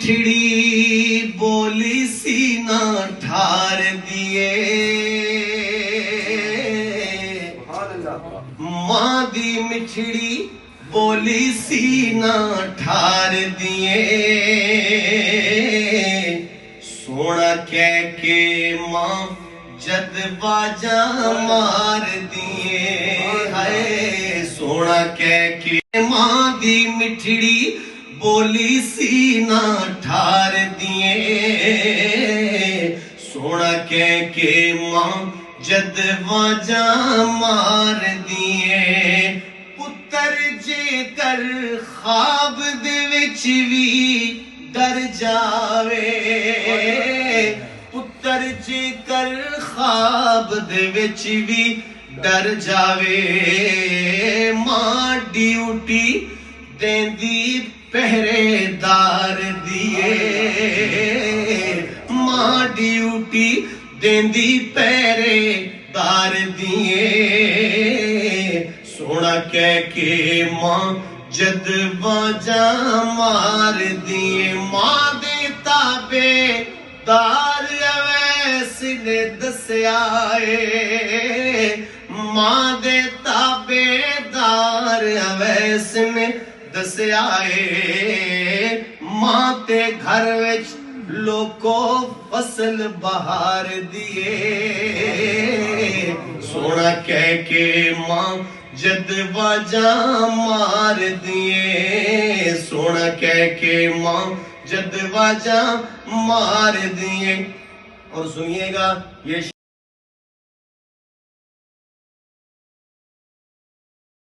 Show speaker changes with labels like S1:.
S1: मिठड़ी बोली सीना ठार दिए, मां दी मिठड़ी बोली सीना ठार दिए, सोना कह के मां जद बाजा मार दिए, हाय सोना कह के मां दी मिठड़ी बोली सीना ठार दिए, सोना कह के मां जद बाजा मार दिए, पुत्र जेकर ख्वाब दे विच भी डर जावे, पुत्र जेकर ख्वाब दे विच भी डर जावे, मां ड्यूटी देंदी पहरेदार दिए, मां ड्यूटी देंदी पहरेदार दिए, सोना कह के मां जद बाजा मार दिए, मां दे ताबेदार अवैस ने दस्या है, मां दे ताबेदार अवैस ने दस्या है, मां ते घर विच लोको फसल बहार दिए, सोना कह के मां जद बाजा मार दिए, सोना कह के मां जद बाजा मार दिए। और सुनिएगा ये